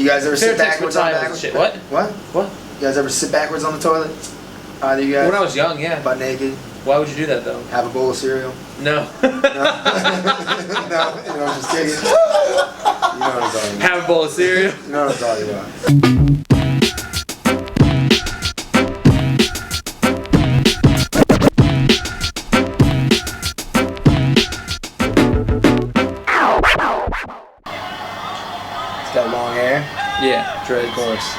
You guys ever sit backwards on backwards? shit? What? What? You guys ever sit backwards on the toilet? Either you guys? When I was young, yeah. Butt naked? Why would you do that, though? Have a bowl of cereal? No. No? No, I'm just kidding. You know what I'm talking about. Have a bowl of cereal? You know what I'm talking about. He's got long hair? Yeah, dread. Of course.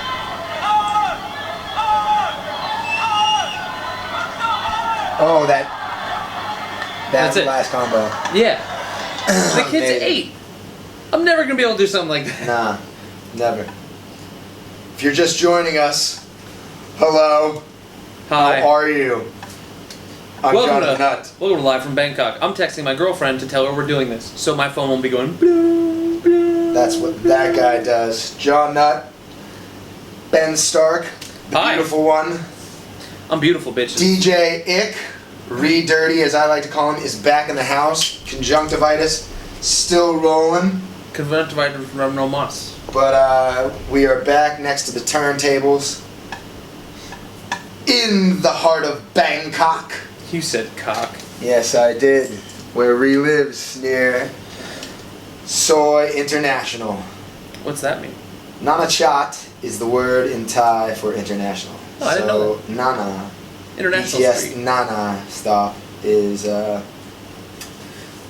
Oh, that's the last combo. Yeah. The kid's 8. I'm never going to be able to do something like that. Nah, never. If you're just joining us, hello. Hi. How are you? I'm Jon Nutt. Welcome to Live from Bangkok. I'm texting my girlfriend to tell her we're doing this, so my phone won't be going bloom, bloom. That's what that guy does. Jon Nutt, Ben Stark, the Hi. beautiful one. I'm beautiful, bitches. DJ Ick, Dirty as I like to call him, is back in the house. Conjunctivitis, still rolling. Conjunctivitis from no mas. But we are back next to the turntables in the heart of Bangkok. You said cock. Yes, I did. Where we lives near Soy International. What's that mean? Nanachat is the word in Thai for international. Oh, I didn't know that. Nana, International BTS Street. Nana stuff is,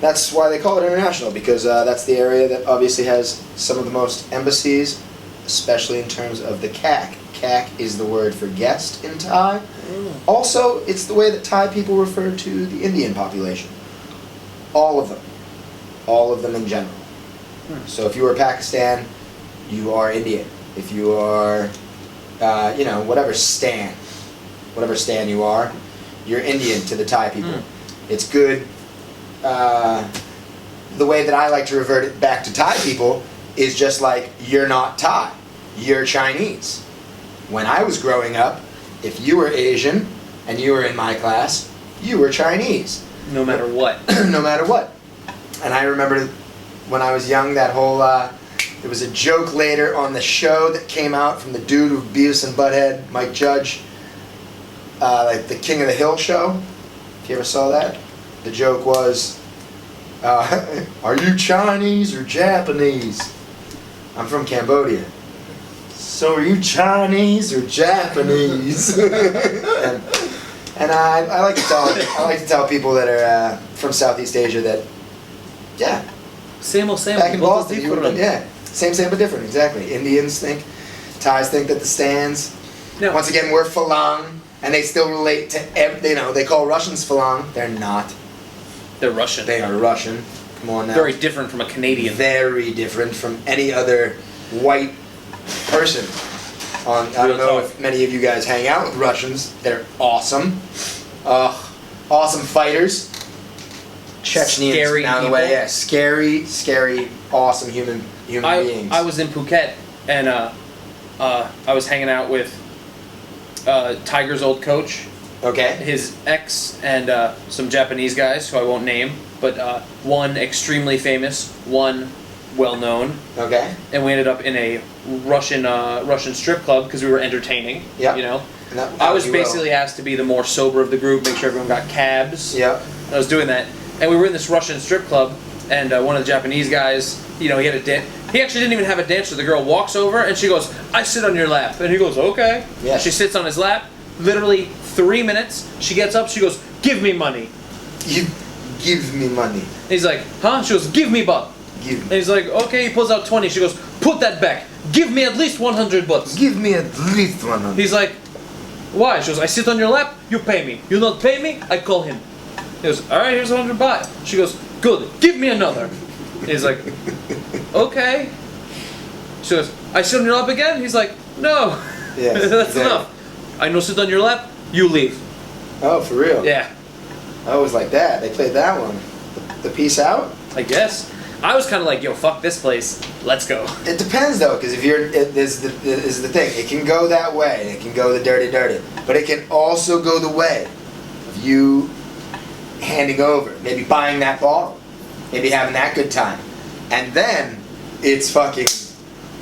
that's why they call it international, because that's the area that obviously has some of the most embassies, especially in terms of the CAC. CAC is the word for guest in Thai. Also, it's the way that Thai people refer to the Indian population. All of them. All of them in general. So if you are Pakistan, you are Indian. If you are, whatever stan you are, you're Indian to the Thai people. It's good. The way that I like to revert it back to Thai people is just like, you're not Thai, you're Chinese. When I was growing up, if you were Asian and you were in my class, you were Chinese. No matter what. No matter what. And I remember when I was young, that whole, there was a joke later on the show that came out from the dude of Beavis and Butthead, Mike Judge, like the King of the Hill show. If you ever saw that, the joke was, are you Chinese or Japanese? I'm from Cambodia. So are you Chinese or Japanese? and I like to tell people that are from Southeast Asia that, yeah. Same old same. Back in Boston, yeah. Same but different, exactly. Indians think, Thais think that the stands, No. once again, we're Falang, and they still relate to, they call Russians Falang. They're not. They're Russian. They are Russian. Come on now. Very different from a Canadian. Very different from any other white person. I don't know if many of you guys hang out with Russians. They're awesome. Awesome fighters. Chechens Scary down the people. way. Yeah, scary, awesome human beings. I was in Phuket and I was hanging out with Tiger's old coach, Okay. his ex, and some Japanese guys who I won't name, but one extremely famous, one well known, Okay. and we ended up in a Russian strip club because we were entertaining. Yep. You know, And that- I was you will. basically asked to be the more sober of the group, make sure everyone got cabs. Yep. I was doing that, and we were in this Russian strip club, and one of the Japanese guys, he had a dance. He actually didn't even have a dancer. The girl walks over, and she goes, "I sit on your lap," and he goes, "Okay." Yeah. She sits on his lap. Literally 3 minutes. She gets up. She goes, "Give me money." You give me money. And he's like, "Huh?" She goes, "Give me baht." Give And he's like, "Okay." He pulls out 20. She goes, "Put that back. Give me at least 100 bahts." Give me at least 100. He's like, "Why?" She goes, "I sit on your lap. You pay me. You not pay me, I call him." He goes, "All right, here's 100 baht." She goes, "Good. Give me another." He's like, "Okay." She goes, "I sit on your lap again?" He's like, "No." Yes, That's exactly. enough. I no sit on your lap. You leave. Oh, for real? Yeah, I was like that. They played that one. The peace out? I guess. I was kind of like, "Yo, fuck this place. Let's go." It depends though, because if you're, this is the thing. It can go that way. It can go the dirty, but it can also go the way of you handing over, maybe buying that bottle, maybe having that good time, and then it's fucking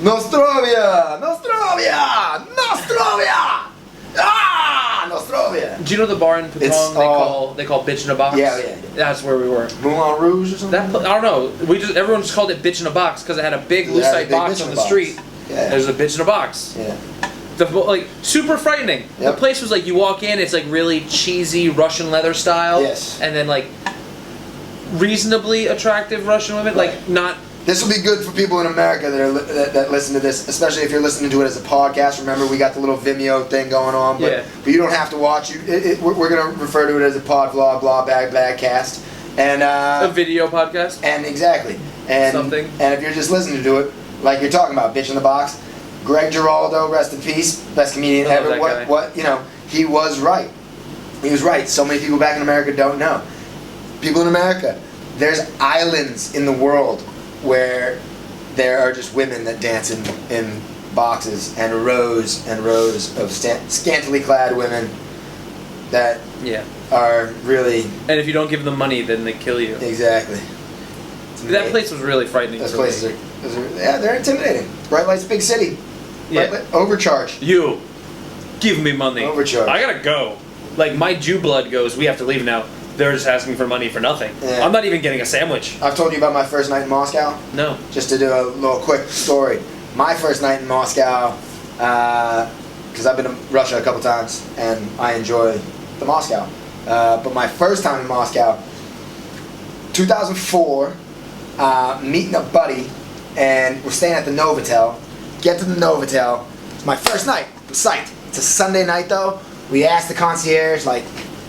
Nostrovia! Nostrovia! Nostrovia! Ah! Nostrovia! Do you know the bar in Patong they call Bitch in a Box? Yeah. That's where we were. Moulin Rouge or something? I don't know. Everyone just called it Bitch in a Box because it had a big lucite box on the street. Yeah. There's a Bitch in a Box. Yeah. Super frightening. Yep. The place was like, you walk in, it's like really cheesy Russian leather style. Yes. And then like reasonably attractive Russian women, Right. like not. This will be good for people in America that listen to this, especially if you're listening to it as a podcast. Remember, we got the little Vimeo thing going on, but you don't have to watch. We're going to refer to it as a pod vlog, blah, bag cast. And, a video podcast? And exactly. And, something. And if you're just listening to it, like you're talking about, Bitch in the Box, Greg Giraldo, rest in peace, best comedian ever. He was right. He was right. So many people back in America don't know. People in America, there's islands in the world where there are just women that dance in boxes, and rows of scantily clad women that are really. And if you don't give them money, then they kill you. Exactly. That place was really frightening. Those places are they're intimidating. Bright Light's a big city. Overcharge. You give me money. Overcharge. I gotta go. Like my Jew blood goes. We have to leave now. They're just asking for money for nothing. Yeah. I'm not even getting a sandwich. I've told you about my first night in Moscow. No. Just to do a little quick story. My first night in Moscow, because I've been to Russia a couple times and I enjoy the Moscow. But my first time in Moscow, 2004, meeting a buddy, and we're staying at the Novotel. Get to the Novotel. It's my first night. I'm psyched. It's a Sunday night though. We asked the concierge like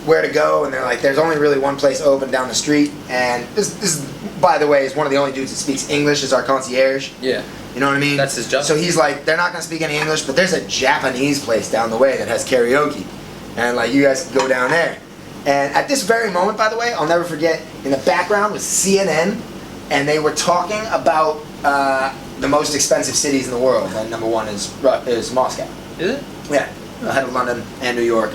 where to go, and they're like, there's only really one place open down the street. And this by the way, is one of the only dudes that speaks English is our concierge. Yeah. You know what I mean? That's his job. So he's like, they're not gonna speak any English, but there's a Japanese place down the way that has karaoke, and like you guys can go down there. And at this very moment, by the way, I'll never forget. In the background was CNN, and they were talking about the most expensive cities in the world. And number one is Moscow. Is it? Yeah, ahead of London and New York.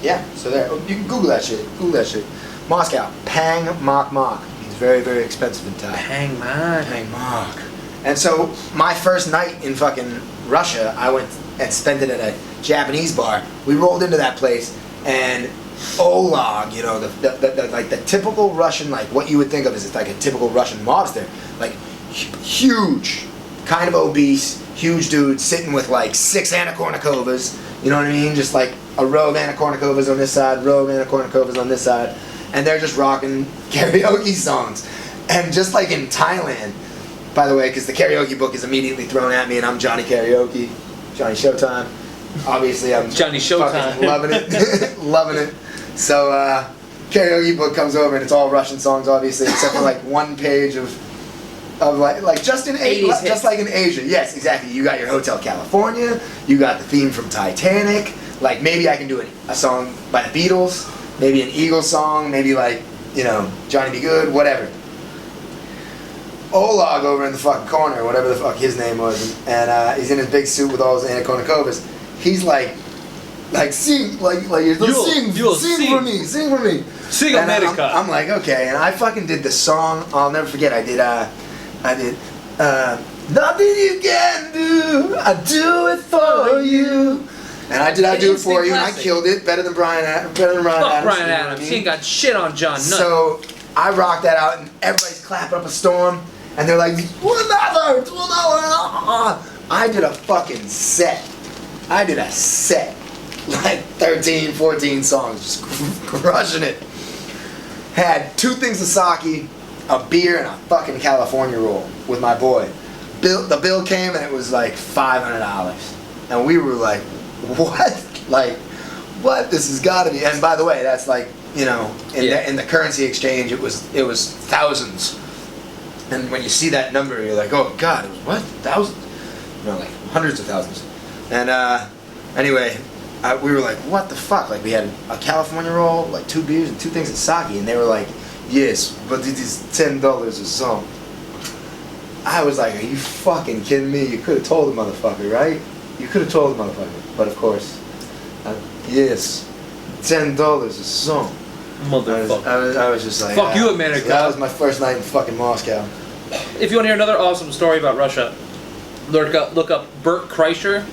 Yeah, so there. You can Google that shit. Google that shit. Moscow. Pang Mok Mok. It's very, very expensive in Thai. Pang Mok. Pang Mok. And so my first night in fucking Russia, I went and spent it at a Japanese bar. We rolled into that place, and Olag, you know, the typical Russian, like what you would think of as like a typical Russian mobster, like huge, kind of obese, huge dude sitting with like 6 Anna Kournikovas, you know what I mean? Just like a row of Anna Kournikovas on this side, row of Anna Kournikovas on this side, and they're just rocking karaoke songs. And just like in Thailand, by the way, because the karaoke book is immediately thrown at me, and I'm Johnny Karaoke, Johnny Showtime. Obviously, I'm Johnny Showtime, fucking loving it, loving it. So karaoke book comes over, and it's all Russian songs, obviously, except for like one page of like just in Asia, just like in Asia. Yes, exactly. You got your Hotel California. You got the theme from Titanic. Like maybe I can do a song by the Beatles. Maybe an Eagles song. Maybe like Johnny B. Good, whatever. Olag over in the fucking corner, whatever the fuck his name was, and he's in his big suit with all his Anna Kournikovas. He's like sing, like you're sing for me, sing for me, sing and America. I'm like okay, and I fucking did the song. I'll never forget. I did nothing you can do, I do it for you. And I do it for you, and I killed it better than Brian Adams. Fuck Brian Adams. He ain't got shit on Jon Nutt. So I rocked that out, and everybody's clapping up a storm, and they're like, another. I did a fucking set. Like 13, 14 songs, just crushing it. Had 2 things of sake, a beer, and a fucking California roll with my boy. The bill came, and it was like $500. And we were like, what? Like, what? This has got to be. And by the way, that's like, in the currency exchange, it was thousands. And when you see that number, you're like, oh God, it was what? Thousands? Like hundreds of thousands. And anyway, we were like, what the fuck? Like we had a California roll, like 2 beers and 2 things of sake, and they were like, yes, but it is $10 a song. I was like, are you fucking kidding me? You could have told the motherfucker, right? You could have told the motherfucker. But of course, yes, $10 a song. Motherfucker. I was just like, fuck you, America. So that was my first night in fucking Moscow. if you want to hear another awesome story about Russia, look up Bert Kreischer,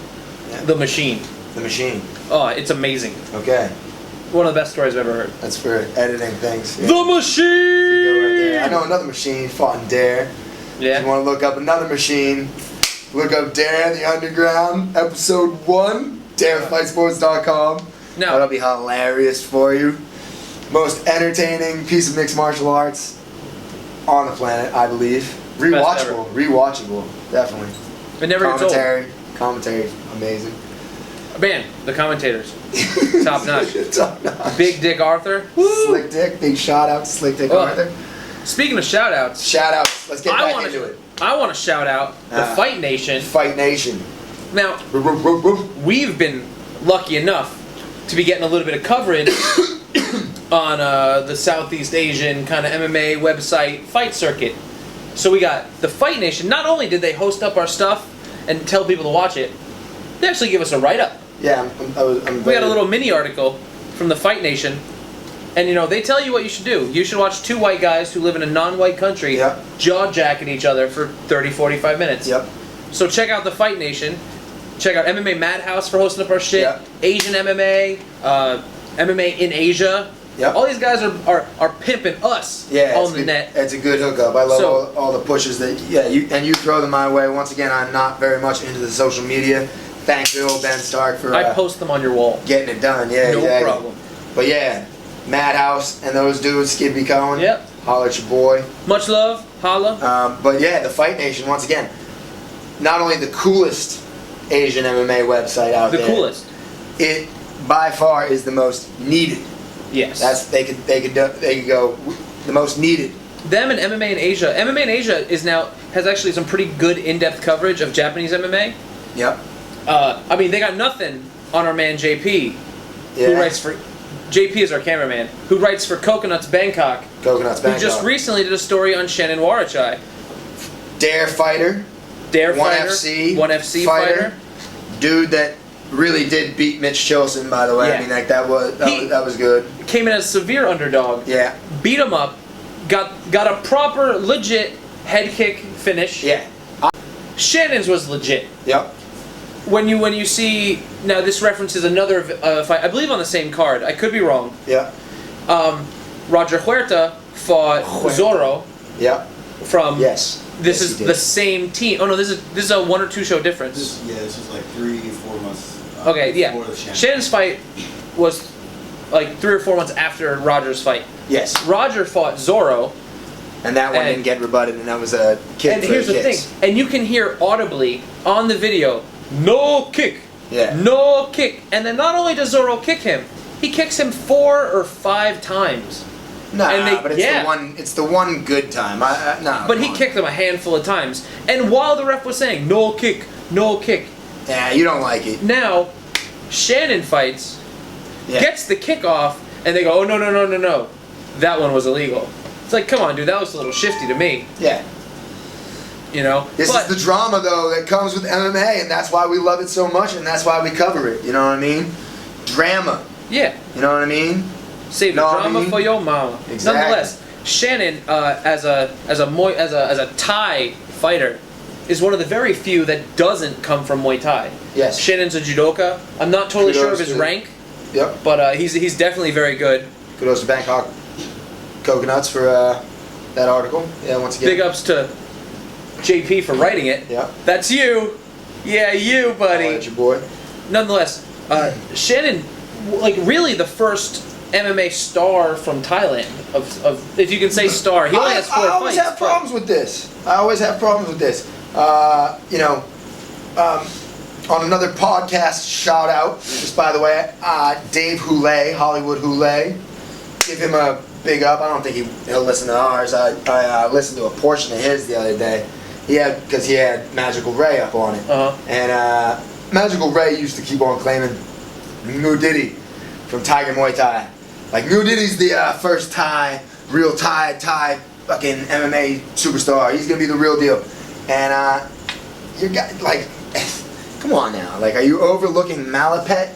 The Machine. The Machine. Oh, it's amazing. Okay. One of the best stories I've ever heard. That's for editing things. Yeah. The Machine! Go right there. I know another machine, fought in Dare. Yeah. If you want to look up another machine, look up Dare the Underground, episode 1, darefightsports.com. No. That'll be hilarious for you. Most entertaining piece of mixed martial arts on the planet, I believe. Rewatchable, definitely. It never gets old. Commentary, amazing. Man, the commentators, top notch. Top notch. Big Dick Arthur. Slick Dick, big shout out to Slick Dick Arthur. Speaking of shout outs. Shout outs, let's get back into it. I want to shout out the Fight Nation. Fight Nation. Now, we've been lucky enough to be getting a little bit of coverage on the Southeast Asian kind of MMA website fight circuit. So we got the Fight Nation. Not only did they host up our stuff and tell people to watch it, they actually give us a write-up. Yeah, I'm We got a little mini article from the Fight Nation. And, you know, they tell you what you should do. You should watch two white guys who live in a non-white country jaw-jacket each other for 30, 45 minutes. Yep. So check out the Fight Nation. Check out MMA Madhouse for hosting up our shit. Yep. Asian MMA, MMA in Asia. Yep. All these guys are pimping us on the net. It's a good hookup. I love all the pushes that you throw them my way. Once again, I'm not very much into the social media. Thanks to old Ben Stark for I post them on your wall. Getting it done. Yeah, no exactly. problem. But yeah, Madhouse and those dudes, Skid B. Cohen. Yep. Holla at your boy. Much love. Holla. But yeah, the Fight Nation, once again, not only the coolest Asian MMA website out there. The coolest. It by far is the most needed. Yes. They could go the most needed. Them and MMA in Asia. MMA in Asia has actually some pretty good in-depth coverage of Japanese MMA. Yep. I mean, they got nothing on our man JP, who writes for. JP is our cameraman, who writes for Coconuts Bangkok. Coconuts Bangkok. Who just recently did a story on Sahnnon Wiratchai. Dare fighter. One FC fighter. Dude that really did beat Mitch Chilson, by the way. Yeah. I mean, like that was good. Came in as a severe underdog. Yeah. Beat him up. Got a proper, legit head kick finish. Yeah. Shannon's was legit. Yep. When you see now, this references another fight. I believe on the same card. I could be wrong. Yeah. Roger Huerta fought Zorro. Yeah. From This is he the same team. Oh no, this is a 1 or 2 show difference. This is like 3-4 months. Okay, yeah. Before the Shannon's fight was like 3 or 4 months after Roger's fight. Yes. Roger fought Zorro. And that one didn't get rebutted, and that was a kick. And here's the thing, and you can hear audibly on the video, no kick. Yeah. No kick. And then not only does Zorro kick him, he kicks him 4 or 5 times. Nah, but it's the one good time. But he kicked him a handful of times. And while the ref was saying, no kick, no kick. Yeah, you don't like it. Now, Shannon fights, gets the kick off, and they go, oh, no. That one was illegal. It's like, come on, dude, that was a little shifty to me. Yeah. You know? This is the drama, though, that comes with MMA, and that's why we love it so much, and that's why we cover it. You know what I mean? Drama. Yeah. You know what I mean? Save the drama for your mama. Exactly. Nonetheless, Shannon, as a Thai fighter, is one of the very few that doesn't come from Muay Thai. Yes. Shannon's a judoka. I'm not totally sure of his rank. Yep. But he's definitely very good. Kudos to Bangkok Coconuts for that article. Yeah, once again. Big ups to JP for writing it. Yeah. That's you. Yeah, you, buddy. That's your boy. Nonetheless, Shannon, like really the first MMA star from Thailand. Of if you can say star, he only has 4 fights. I always have problems with this. On another podcast, shout out, just by the way, Dave Houlet, Hollywood Houlet. Give him a big up. I don't think he'll listen to ours. I listened to a portion of his the other day. Because he had Magical Ray up on it. And Magical Ray used to keep on claiming Mu Diddy from Tiger Muay Thai. Like, Mu Diddy's the first real Thai fucking MMA superstar. He's gonna be the real deal. And you got like, come on now. Like, are you overlooking Malaipet?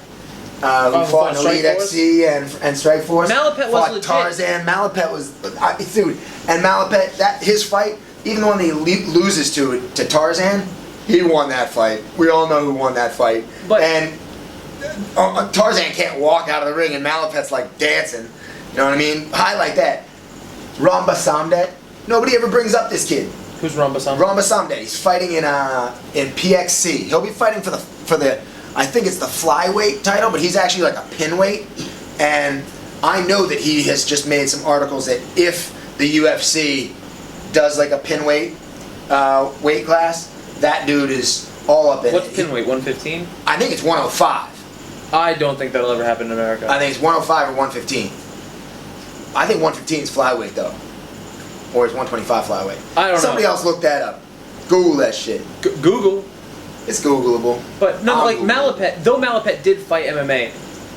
Who fought in Elite XC and Strikeforce? Malaipet was legit. Tarzan. Malaipet was, dude. And Malaipet, his fight, even the one that he loses to Tarzan, he won that fight. We all know who won that fight. But- and Tarzan can't walk out of the ring, and Malapet's like dancing. You know what I mean? Highlight that. Ramba Samdet. Nobody ever brings up this kid. Who's Ramba Ramba Samdet. He's fighting in PXC. He'll be fighting for the I think it's the flyweight title, but he's actually like a pinweight. And I know that he has just made some articles that if the UFC does like a pinweight weight class, that dude is all up in What's it. pinweight? 115? I think it's 105. I don't think that'll ever happen in America. I think it's 105 or 115. I think 115 is flyweight though. Or it's 125 flyweight. I don't know. Somebody else look that up. Google that shit. Google. It's Googleable. But no, I'll like Google it. Malapet, though Malapet did fight MMA,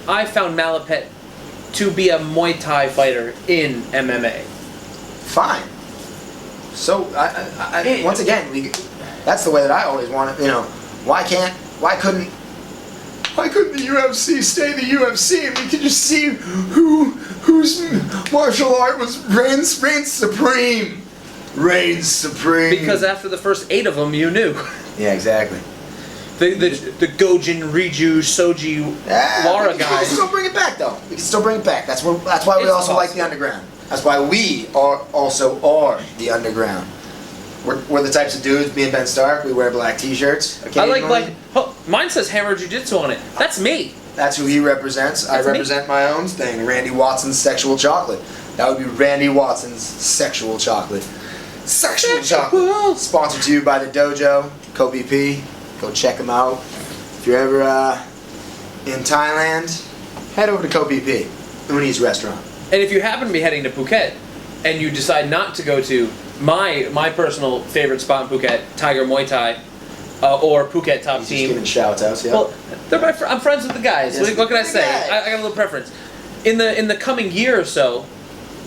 I found Malapet to be a Muay Thai fighter in MMA. Fine. So once again, that's the way that I always want it. You know, why couldn't the UFC stay the UFC and we could just see whose martial art reigns supreme? Reigns supreme. Because after the first 8 of them, you knew. Yeah, exactly. The Gojin, Riju, Soji, Lara We can guys. still bring it back though. We can still bring it back. That's why we It's also like possible. the underground. That's why we also are the underground. We're the types of dudes. Me and Ben Stark. We wear black T-shirts. I like occasionally. oh, mine says Hammer Jiu-Jitsu on it. That's me. That's who he represents. I That's me. represent my own thing. Randy Watson's sexual chocolate. That would be Randy Watson's sexual chocolate. Sexual chocolate. Sponsored to you by the Dojo, KoBP. Go check them out. If you're ever in Thailand, head over to KoBP, Uni's restaurant. And if you happen to be heading to Phuket and you decide not to go to my personal favorite spot in Phuket, Tiger Muay Thai, or Phuket Top He's just Team. giving shout outs, yeah. Well, I'm friends with the guys. Yes. What can I say? Guys. I got a little preference. In the coming year or so,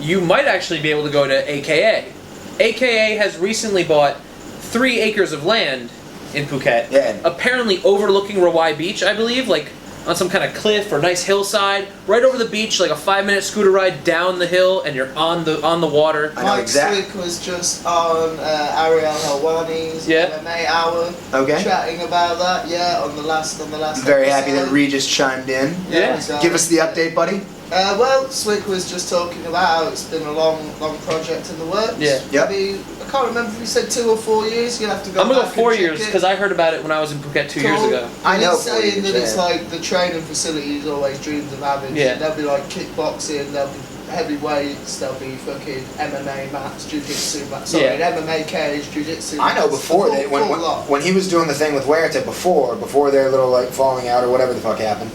you might actually be able to go to AKA. AKA has recently bought 3 acres of land in Phuket. Yeah. Apparently overlooking Rawai Beach, I believe, like on some kind of cliff or nice hillside, right over the beach, like a 5-minute scooter ride down the hill, and you're on the water. I know Mike exactly. Swick was just on Ariel Helwani's Yeah. MMA hour, Okay. chatting about that. Yeah, on the last. Very happy that episode. Regis chimed in. Yeah. exactly. Give us the update, buddy. Well, Swick was just talking about how it's been a long project in the works. Yeah. Yep. Maybe, I can't remember if you said 2 or 4 years. You'll have to go. I'm gonna go back 4 and check years it. because I heard about it when I was in Phuket 2 years Cool. ago. I And know he's 4 saying years, that it's yeah. like the training facilities always dreams of having. Yeah. There'll be like kickboxing, there'll be heavyweights, there'll be fucking MMA mats, jiu-jitsu mats. Sorry, Yeah. an MMA cage, jiu-jitsu. I know mats, before the they full lot. when he was doing the thing with Huerta before their little like falling out or whatever the fuck happened,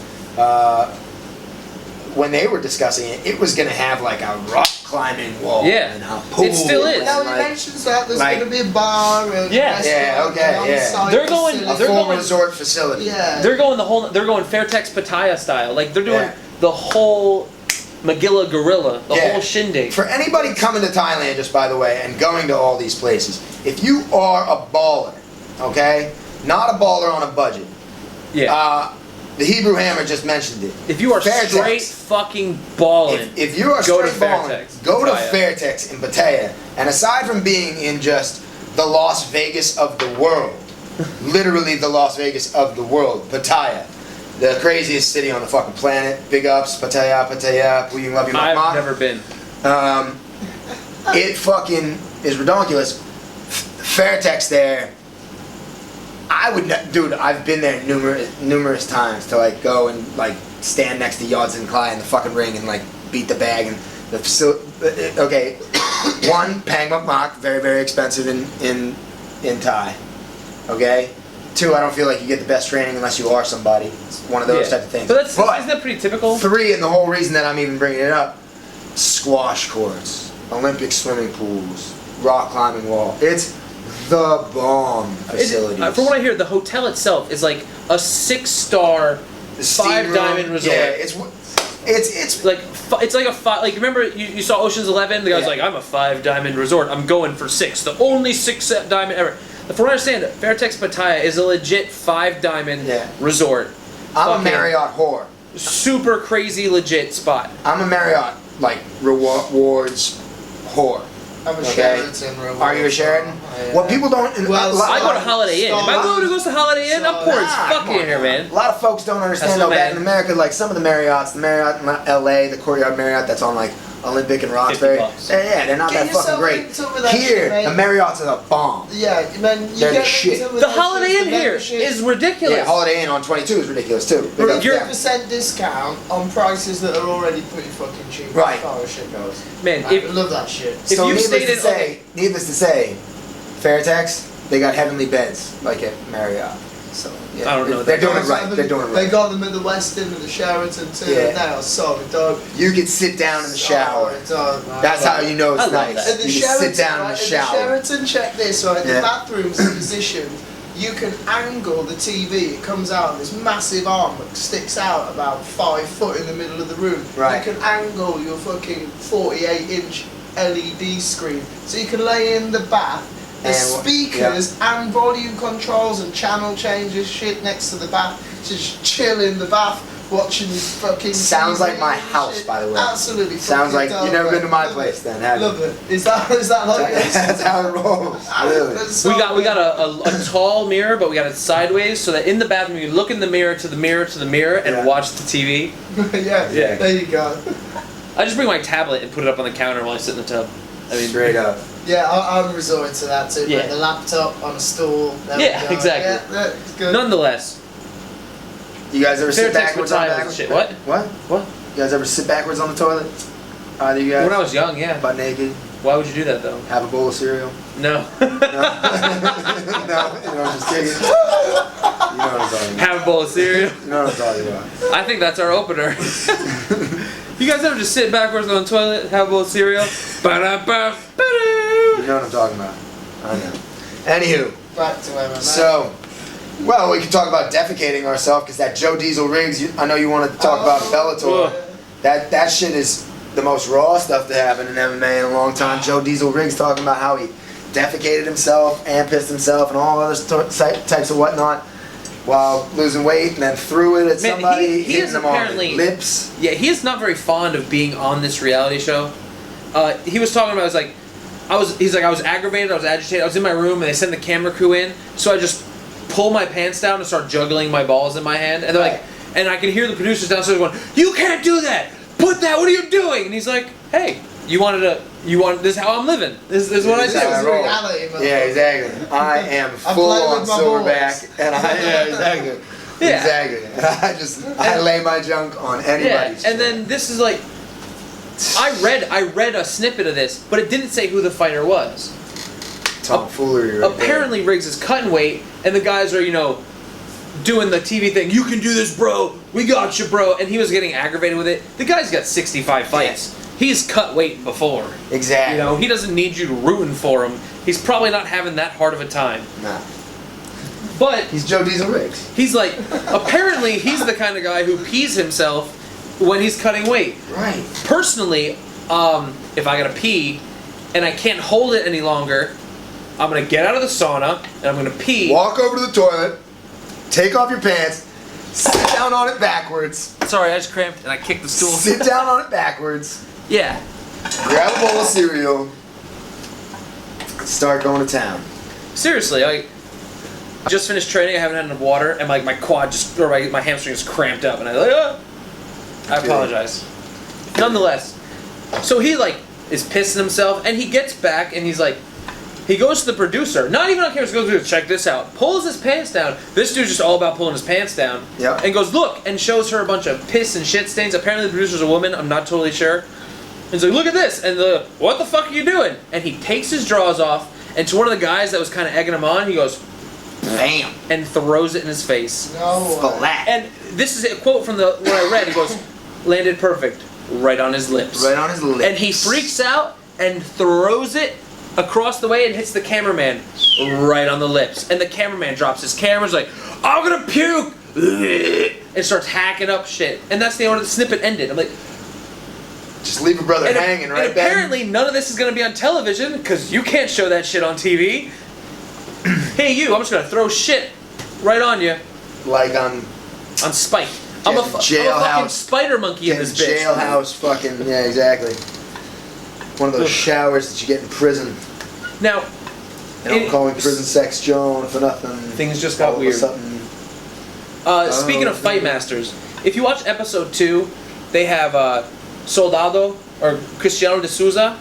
when they were discussing it, it was gonna have like a rock climbing wall Yeah. and a pool. It still is. and, Now he like, mentions that there's like- going to be a bar and Yeah. restaurant Yeah, okay, and yeah. on-site They're going- a facility. they're full going- resort facility. Yeah. They're going Fairtex Pattaya style. Like they're doing Yeah. the whole Magilla Gorilla, the Yeah. whole shindig. For anybody coming to Thailand, just by the way, and going to all these places, if you are a baller, okay, not a baller on a budget, Yeah. the Hebrew Hammer just mentioned it. If you are Fairtex. straight fucking balling, If you are Go to straight balling, Fairtex, go to Pattaya. Fairtex in Pattaya. And aside from being in just the Las Vegas of the world, literally the Las Vegas of the world, Pattaya, the craziest city on the fucking planet. Big ups, Pattaya, we love you, I've Mama. never been. It fucking is redonkulous. Fairtex there. Dude, I've been there numerous times to like go and like stand next to Yods and Clyde in the fucking ring and like beat the bag and the facility. Okay, one Pang Muk Mak, very very expensive in Thai. Okay, 2, I don't feel like you get the best training unless you are somebody. It's one of those Yeah. type of things. But isn't that pretty typical? 3, and the whole reason that I'm even bringing it up, squash courts, Olympic swimming pools, rock climbing wall. It's the bomb facilities. From what I hear, the hotel itself is like a 6-star, The steam 5-diamond room, resort. Yeah, it's Like it's like a 5. Like remember you saw Ocean's 11? The guy's Yeah. like, I'm a 5-diamond resort. I'm going for 6. The only 6-diamond ever. From what I understand, Fairtex Pattaya is a legit 5-diamond Yeah. resort. I'm a Fucking Marriott whore. super crazy legit spot. I'm a Marriott like rewards whore. I'm a Okay. Sheraton. or a Are you a Sheraton? Yeah. What people don't. Well, I go to Holiday Inn. If I go to Holiday Inn, I'm poor as Nah, fuck come on in here, now. man. A lot of folks don't understand That's though. what Back man- in America, like some of the Marriotts, the Marriott in LA, the Courtyard Marriott that's on like Olympic and Roxbury. $50. Yeah, they're not Get that fucking yourself great. into with that Here, shit, mate. the Marriotts are a bomb. Yeah, man. You They're the get shit. into with The those Holiday shits, Inn the here membership. is ridiculous. Yeah, Holiday Inn on 22 is ridiculous too. Big up to them. 3% discount on prices that are already pretty fucking cheap. Right. As far as shit goes. Man, I if love that shit. If So you needless stayed to in- say, needless to say, Fairtex, they got heavenly beds like at Marriott. So yeah, I don't know They're that. doing it right. They're doing it They right. got them at the Westin and the Sheraton too. Yeah. And they are so dope. You can sit down in the shower. Solid, man. That's how you know I it's love nice. that. At the You can sit down in right, the at shower. Sheraton, check this, right? Yeah. The bathroom's positioned. You can angle the TV. It comes out of this massive arm that sticks out about 5 foot in the middle of the room. Right. You can angle your fucking 48-inch LED screen, so you can lay in the bath. There's And speakers and volume controls and channel changes shit next to the bath. Just chill in the bath, watching fucking. Sounds TV like my and house, shit. by the way. Absolutely. Sounds like fucking you've never dope, been to my love place, it. then, have you? Love it. Is that like That's how it rolls. Really. That's so we got a tall mirror, but we got it sideways so that in the bathroom you look in the mirror to the mirror to the mirror and Yeah. watch the TV. yeah, Yeah. there you go. I just bring my tablet and put it up on the counter while I sit in the tub. I mean, Straight up. Yeah, I'm resorting to that too. Yeah. Yeah. The laptop on a stool. There we Yeah, go. exactly. Yeah, that's good. Nonetheless, You guys ever sit Fairtex backwards on Matthias backwards? shit. What? What? What? You guys ever sit backwards on the toilet? Either you guys? When I was young, yeah. Butt naked, Why would you do that though? have a bowl of cereal? No. No, no, I'm just kidding. You know what I'm talking about. Have a bowl of cereal. You know what I'm talking about. I think that's our opener. You guys ever just sit backwards on the toilet, have a bowl of cereal? Ba-da-ba, ba-doo. You know what I'm talking about. I know. Anywho, Back to MMA. so, well, we can talk about defecating ourselves because that Joe Diesel Riggs. I know you want to talk about Bellator. That shit is the most raw stuff to happen in MMA in a long time. Joe Diesel Riggs talking about how he defecated himself and pissed himself and all other types of whatnot while losing weight and then threw it at Man, somebody, he hitting is them on the apparently- lips. Yeah, he is not very fond of being on this reality show. He was talking about, I was aggravated, I was agitated, I was in my room and they sent the camera crew in, so I just pull my pants down and start juggling my balls in my hand, and they're like, and I can hear the producers downstairs going, "You can't do that! Put that, what are you doing?" And he's like, "Hey, this is how I'm living. This is what I This is how I do." roll. reality, man. Yeah, exactly. I am I full play on with my silverback, and exactly. Yeah. Exactly. I lay my junk on Yeah, anybody's. and then this is like, I read a snippet of this, but it didn't say who the fighter was. tomfoolery. Right Apparently Riggs is cutting weight, and the guys are, doing the TV thing. "You can do this, bro. We got you, bro." And he was getting aggravated with it. The guy's got 65 fights. He's cut weight before. there. Exactly. He doesn't need you rooting for him. He's probably not having that hard of a time. Nah. But He's Joe Diesel Riggs. he's like, apparently he's the kind of guy who pees himself when he's cutting weight. Right. Personally, if I gotta pee and I can't hold it any longer, I'm gonna get out of the sauna and I'm gonna pee. Walk over to the toilet, take off your pants, sit down on it backwards, Sorry, I just cramped and I kicked the stool. sit down on it backwards, Yeah. grab a bowl of cereal, and start going to town. Seriously, I just finished training. I haven't had enough water, and my quad my hamstring just cramped up, and I apologize. Nonetheless, so he is pissing himself, and he gets back, and he goes to the producer, not even on camera, just goes, "Check this out," pulls his pants down. This dude's just all about pulling his pants down. Yep. And goes, "Look," and shows her a bunch of piss and shit stains. Apparently the producer's a woman, I'm not totally sure. And he's like, "Look at this," and "What the fuck are you doing?" And he takes his drawers off, and to one of the guys that was kind of egging him on, he goes, Bam. and throws it in his face. No way. Splat. And this is a quote from what I read. He goes, "Landed perfect, right on his lips." Right on his lips. And he freaks out and throws it across the way and hits the cameraman right on the lips. And the cameraman drops his camera, like, "I'm gonna puke," and starts hacking up shit. And that's the snippet ended. I'm like, Just leave a brother hanging, right? and apparently none of this is gonna be on television because you can't show that shit on TV. Hey, you! I'm just gonna throw shit right on you Ben? Like I'm on spike. I'm a fucking Jailhouse. spider monkey in this bitch. jailhouse fucking, yeah, exactly. one of those showers that you get in prison. Now, They don't call me Prison Sex Joan for nothing. Things just got All weird. Of a sudden, speaking of Fight Masters, if you watch episode 2, they have Soldado or Cristiano de Souza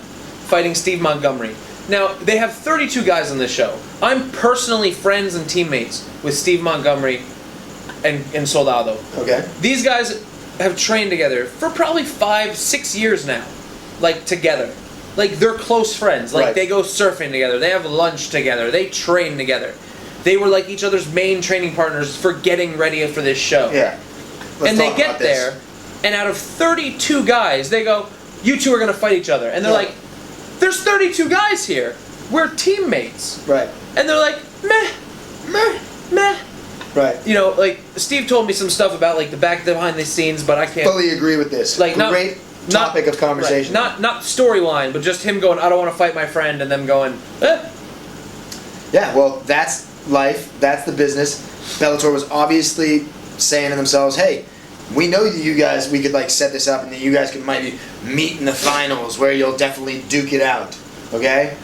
fighting Steve Montgomery. Now, they have 32 guys on this show. I'm personally friends and teammates with Steve Montgomery and Soldado. okay. These guys have trained together for probably 5-6 years now. Like, together. Like, they're close friends. Like, Right. they go surfing together. They have lunch together. They train together. They were like each other's main training partners for getting ready for this show. Yeah. Let's And they talk get about this. there, and out of 32 guys, they go, you two are going to fight each other. And they're Yeah. like, there's 32 guys here. We're teammates. Right. And they're like, meh, meh, meh. Right. You know, like, Steve told me some stuff about, like, the behind the scenes, but I can't... Fully agree with this. Like, Great topic of conversation. Right, not storyline, but just him going, I don't want to fight my friend, and them going, eh. Yeah, well, that's life. That's the business. Bellator was obviously saying to themselves, hey, we know that you guys, we could like set this up and that you guys could maybe meet in the finals where you'll definitely duke it out. Okay?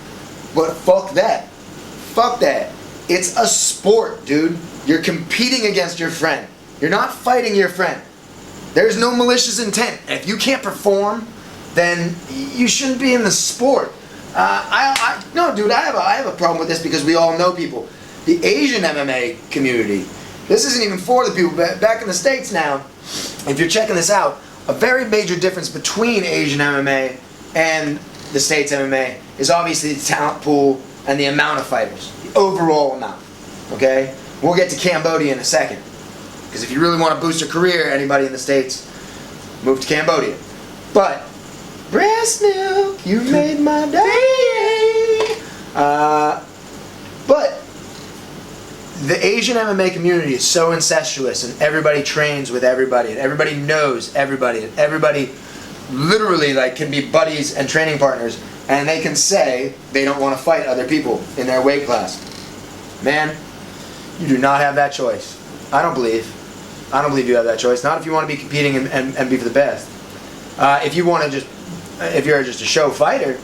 But fuck that. Fuck that. It's a sport, dude. You're competing against your friend. You're not fighting your friend. There's no malicious intent. And if you can't perform, then you shouldn't be in the sport. No, dude, I have a problem with this because we all know people. The Asian MMA community. This isn't even for the people back in the States now. If you're checking this out, a very major difference between Asian MMA and the States MMA is obviously the talent pool and the amount of fighters. The overall amount. Okay? We'll get to Cambodia in a second. Because if you really want to boost your career, anybody in the States, move to Cambodia. But, breast milk, you made my day. But, the Asian MMA community is so incestuous and everybody trains with everybody and everybody knows everybody and everybody literally like can be buddies and training partners and they can say they don't want to fight other people in their weight class. Man, you do not have that choice. I don't believe you have that choice. Not if you want to be competing and be for the best. If you're just a show fighter,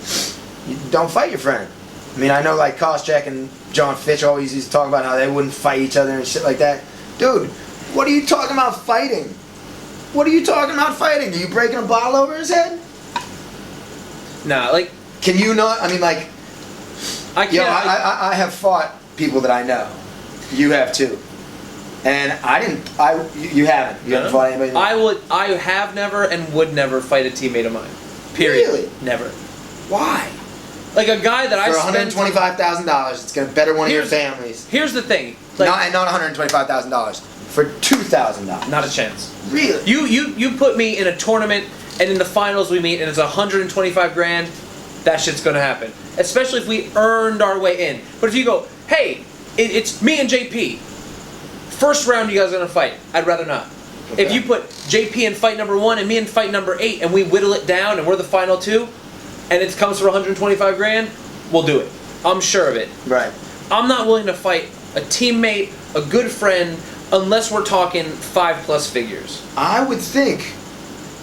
you don't fight your friend. I mean, I know like Koscheck and John Fitch always used to talk about how they wouldn't fight each other and shit like that. Dude, what are you talking about fighting? What are you talking about fighting? Are you breaking a bottle over his head? Nah, like... Can you not? I mean, like... I can't... You know, I have fought people that I know. You have too. And you haven't. You haven't fought anybody? I have never and would never fight a teammate of mine. Period. Really? Never. Why? Like a guy that For $125,000, it's going to better one of your families. Here's the thing. Like, Not $125,000. For $2,000. not a chance. Really? You put me in a tournament and in the finals we meet and it's 125 grand, that shit's gonna happen. Especially if we earned our way in. But if you go, hey, it's me and JP. First round you guys are gonna fight. I'd rather not. Okay. If you put JP in fight number 1 and me in fight number 8 and we whittle it down and we're the final 2 and it comes for 125 grand, we'll do it. I'm sure of it. Right. I'm not willing to fight a teammate, a good friend, unless we're talking 5+ figures. I would think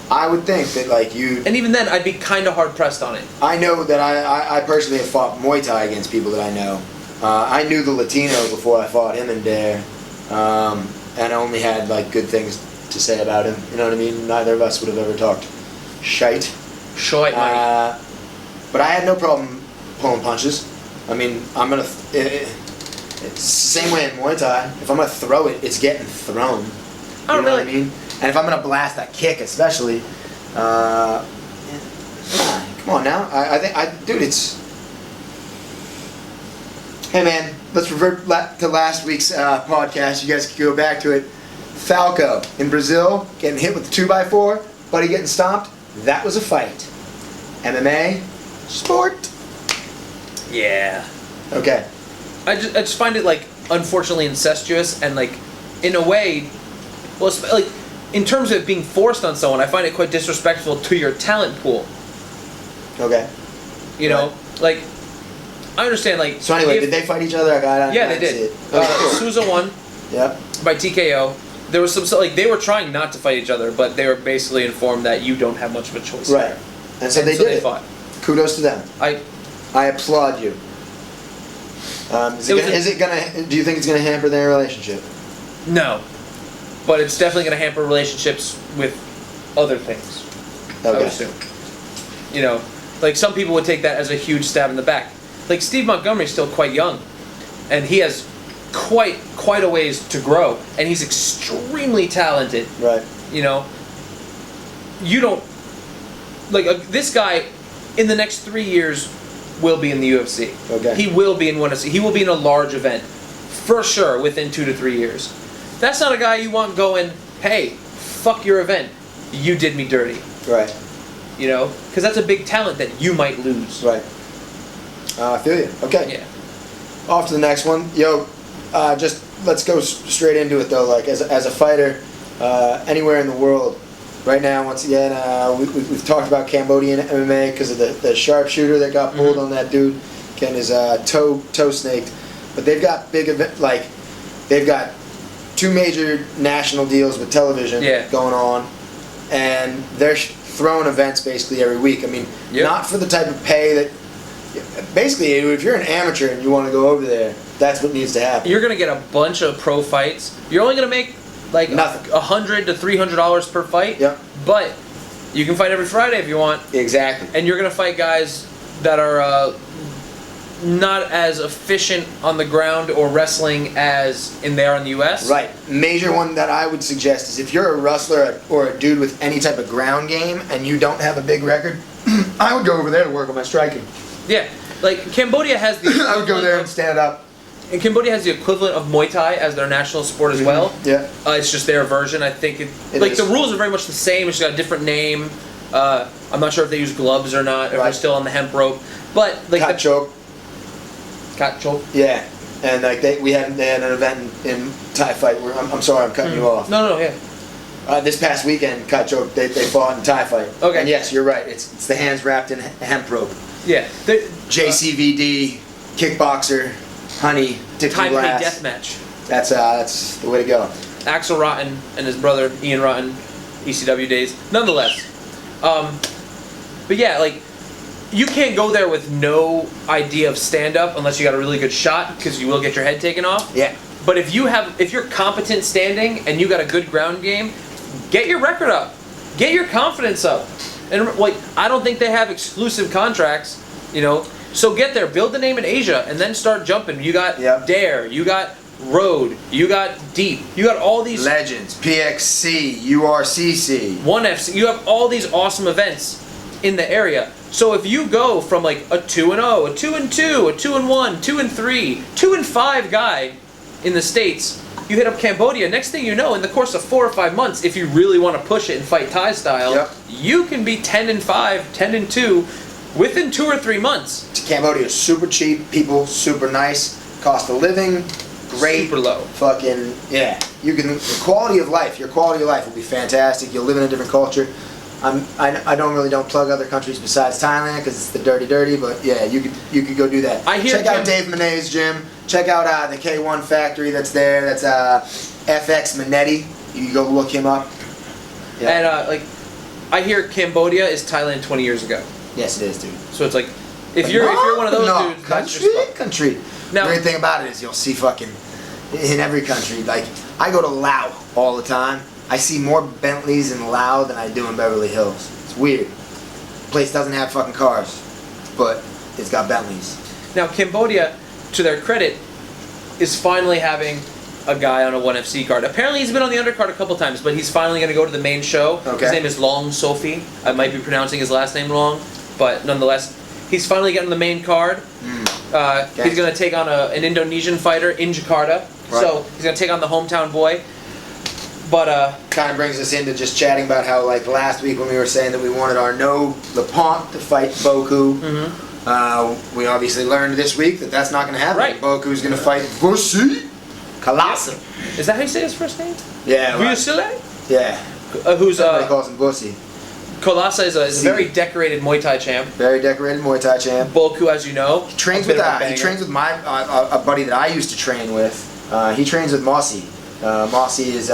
that like you... And even then, I'd be kind of hard pressed on it. I know that I personally have fought Muay Thai against people that I know. I knew the Latino before I fought him in Dare. And I only had like good things to say about him. You know what I mean? Neither of us would have ever talked shite. Shite, money. But I had no problem pulling punches. I mean, I'm gonna... It's the same way in Muay Thai. If I'm gonna throw it, it's getting thrown. You know what I mean? And if I'm gonna blast that kick, especially, come on now. Dude, it's. Hey man, let's revert to last week's podcast. You guys can go back to it. Falco in Brazil getting hit with the 2x4, buddy getting stomped. That was a fight. MMA, sport. Yeah. Okay. I just find it like unfortunately incestuous and like in a way, well, like in terms of it being forced on someone, I find it quite disrespectful to your talent pool. Okay. You know, like I understand. Like so anyway, did they fight each other? Yeah, they did. Souza won. Yep. By TKO. There was some like they were trying not to fight each other, but they were basically informed that you don't have much of a choice. Right. And so they so did they it. fought. Kudos to them. I applaud you. Is it gonna? Do you think it's gonna hamper their relationship? No, but it's definitely going to hamper relationships with other things. I would assume. You know, like some people would take that as a huge stab in the back. Like Steve Montgomery's still quite young, and he has quite a ways to grow, and he's extremely talented. Right. You know, you don't like this guy in the next 3 years will be in the UFC. Okay. He will be in one of he will be in a large event for sure within 2 to 3 years. That's not a guy you want going, hey, fuck your event, you did me dirty. Right. You know, because that's a big talent that you might lose. Right. I feel you. Okay. Yeah. Off to the next one. Yo, just let's go straight into it though. Like as a fighter, anywhere in the world, right now, once again, we've talked about Cambodian MMA because of the sharpshooter that got pulled on that dude, getting his toe snaked. But they've got big event, like they've got 2 major national deals with television going on, and they're throwing events basically every week. I mean, not for the type of pay that. Basically, if you're an amateur and you want to go over there, that's what needs to happen. You're gonna get a bunch of pro fights. You're only gonna make like nothing, $100 to $300 per fight. Yep. But you can fight every Friday if you want. Exactly. And you're gonna fight guys that are not as efficient on the ground or wrestling as they are in the U.S. Right. Major one that I would suggest is if you're a wrestler or a dude with any type of ground game and you don't have a big record, I would go over there to work on my striking. Yeah. Like Cambodia has the. I would go there and stand up. And Cambodia has the equivalent of Muay Thai as their national sport as well. Yeah. It's just their version. I think It like is. the rules are very much the same. It's just got a different name. I'm not sure if they use gloves or not. If they're still on the hemp rope, but like Cat choke. Cat choke. Yeah. And like they had an event in Thai fight where I'm sorry I'm cutting you off. No, yeah. This past weekend, Cat choke they fought in Thai fight. Okay. And yes, you're right. It's the hands wrapped in hemp rope. Yeah. JCVD, kickboxer, honey, dipped in Thai glass. deathmatch. That's the way to go. Axel Rotten and his brother Ian Rotten, ECW days. Nonetheless, but yeah, like you can't go there with no idea of stand up unless you got a really good shot because you will get your head taken off. Yeah. But if you're competent standing and you got a good ground game, get your record up, get your confidence up, and like I don't think they have exclusive contracts, you know. So get there, build the name in Asia, and then start jumping. You got Dare, you got Road, you got Deep, you got all these Legends, PXC, URCC, 1FC. You have all these awesome events in the area. So if you go from like a 2-0, a 2-2, a 2-1, 2-3, 2-5 guy in the States, you hit up Cambodia. Next thing you know, in the course of 4 or 5 months, if you really want to push it and fight Thai style, you can be 10-5, 10-2 within 2 or 3 months. Cambodia is super cheap, people super nice, cost of living great, super low. Fucking you can your quality of life will be fantastic. You'll live in a different culture. I don't plug other countries besides Thailand because it's the dirty, but yeah, you could go do that. Check out Dave Manet's gym. Check out the K1 factory that's there. That's FX Manetti. You can go look him up. Yeah. And like, I hear Cambodia is Thailand 20 years ago. Yes, it is, dude. So it's like, if you're one of those dudes, country. Now, the great thing about it is you'll see fucking in every country. Like I go to Laos all the time. I see more Bentleys in Laos than I do in Beverly Hills. It's weird. The place doesn't have fucking cars, but it's got Bentleys. Now Cambodia, to their credit, is finally having a guy on a 1FC card. Apparently he's been on the undercard a couple times, but he's finally going to go to the main show. Okay. His name is Long Sophie. I might be pronouncing his last name wrong, but nonetheless, he's finally getting the main card. He's going to take on an Indonesian fighter in Jakarta. Right. So he's going to take on the hometown boy. But kind of brings us into just chatting about how, like last week when we were saying that we wanted our no LePont to fight Boku. Mm-hmm. We obviously learned this week that that's not going to happen. Right. Boku's going to fight Bushi Kalasa. Is that how you say his first name? Yeah. Vuyasile? Yeah. Who's everybody calls him Bushi. Kolasa is a very decorated Muay Thai champ. Very decorated Muay Thai champ. Boku, as you know, he trains with my a buddy that I used to train with. He trains with Mossy. Mossy is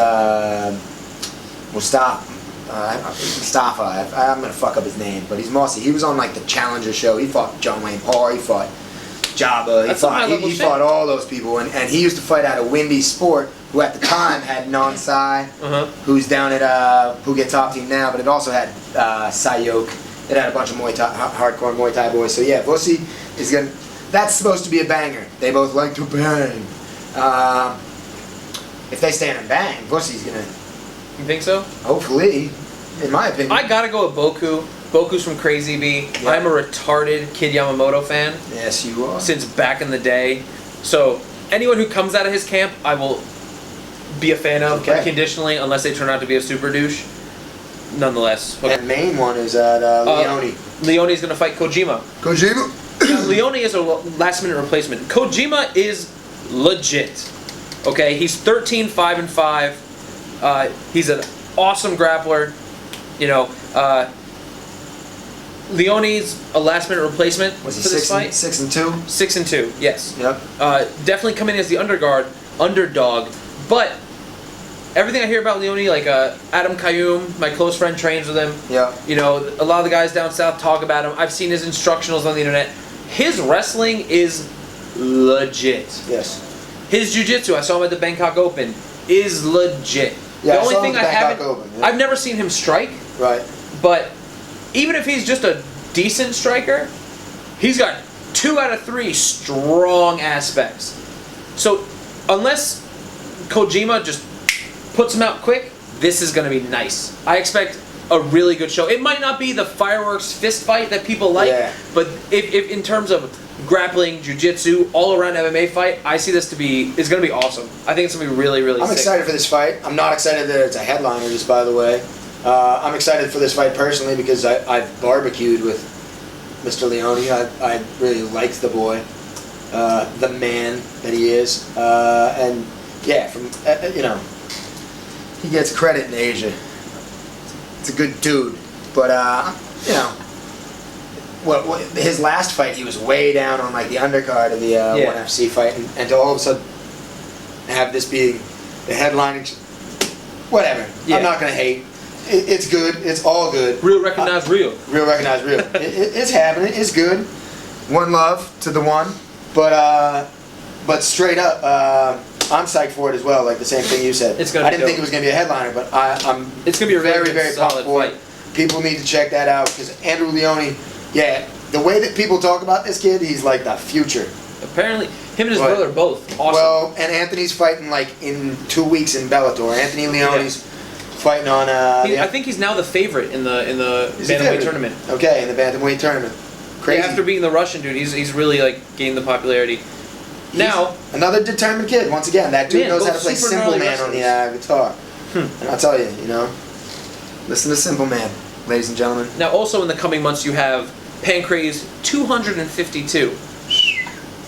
Mustafa. Mustafa. I'm gonna fuck up his name, but he's Mossy. He was on like the Challenger show. He fought John Wayne Parr. He fought Jabba. He fought all those people, and he used to fight out of Windy Sport, who at the time had Nonsai, who's down at Phuket Top Team now, but it also had Sayok. It had a bunch of hardcore Muay Thai boys. So yeah, Vussy is gonna. That's supposed to be a banger. They both like to bang. If they stand and bang, Vussy's gonna. You think so? Hopefully, in my opinion. I gotta go with Boku. Boku's from Crazy B. Yeah. I'm a retarded Kid Yamamoto fan. Yes, you are. Since back in the day. So anyone who comes out of his camp, I will be a fan of unconditionally, unless they turn out to be a super douche. Nonetheless. And the main one is Leone. Leone's gonna fight Kojima. Kojima? Leone is a last-minute replacement. Kojima is legit. Okay, he's 13-5-5. He's an awesome grappler. You know, Leone's a last-minute replacement for this fight. 6-2? 6-2, yes. Yep. Definitely coming in as the underdog, but everything I hear about Leone, like Adam Qayyum, my close friend, trains with him. Yeah. You know, a lot of the guys down south talk about him. I've seen his instructionals on the internet. His wrestling is legit. Yes. His jiu-jitsu, I saw him at the Bangkok Open, is legit. Yeah, the only thing I haven't, Open, yeah. I've never seen him strike. Right. But even if he's just a decent striker, he's got 2 out of 3 strong aspects. So unless Kojima just puts him out quick, this is going to be nice. I expect a really good show. It might not be the fireworks fist fight that people like, but if in terms of grappling, jiu-jitsu, all-around MMA fight, I see this is going to be awesome. I think it's going to be really, really sick. I'm excited for this fight. I'm not excited that it's a headliner, just by the way. I'm excited for this fight personally because I've barbecued with Mr. Leone. I really liked the boy, the man that he is. And yeah, from he gets credit in Asia. It's a good dude. But, his last fight, he was way down on like the undercard of the 1FC fight, and to all of a sudden have this being the headlining, whatever. Yeah. I'm not gonna hate. It's good. It's all good. Real recognize real. Real recognize real. It's happening. It's good. One love to the one, but straight up, I'm psyched for it as well. Like the same thing you said. It's gonna. I didn't think it was gonna be a headliner, but I'm. It's gonna be a very, very solid pumped for it. People need to check that out because Andrew Leone. Yeah, the way that people talk about this kid, he's like the future. Apparently, him and his brother are both awesome. Well, and Anthony's fighting like in 2 weeks in Bellator. Anthony Leone's fighting on. I think he's now the favorite in the bantamweight tournament. Okay, in the bantamweight tournament. Crazy. Yeah, after beating the Russian dude, he's really like gained the popularity. Now another determined kid. Once again, that dude knows how to play super Simple gnarly Man on the guitar. And I'll tell you, listen to Simple Man, ladies and gentlemen. Now, also in the coming months, you have Pancrase 252.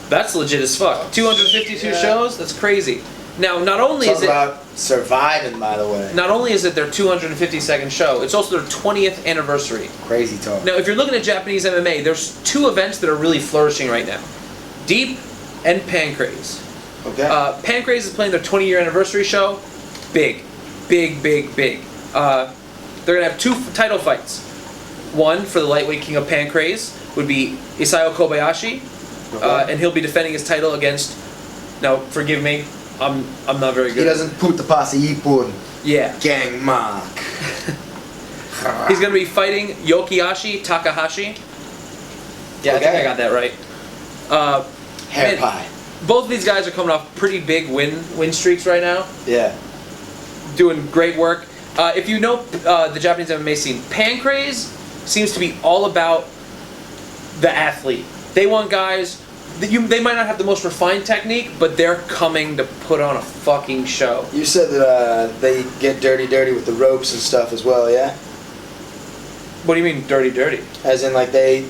That's legit as fuck. 252 shows. That's crazy. Now, not only Talk is it about surviving, by the way. not only is it their 252nd show, it's also their 20th anniversary. Crazy talk. Now, if you're looking at Japanese MMA, there's 2 events that are really flourishing right now: Deep and Pancrase. Okay. Pancrase is playing their 20-year anniversary show. Big. They're gonna have 2 title fights. One for the lightweight king of Pancrase would be Isao Kobayashi, and he'll be defending his title against. Now, forgive me, I'm not very good. He doesn't put the pasa Ippon. Yeah. Gang mark. He's gonna be fighting Yokiashi Takahashi. Yeah, I think I got that right. Hair pie. Both of these guys are coming off pretty big win streaks right now. Yeah. Doing great work. If you know the Japanese MMA scene, Pancrase seems to be all about the athlete. They want guys. They might not have the most refined technique, but they're coming to put on a fucking show. You said that they get dirty with the ropes and stuff as well, yeah? What do you mean dirty? As in, like, they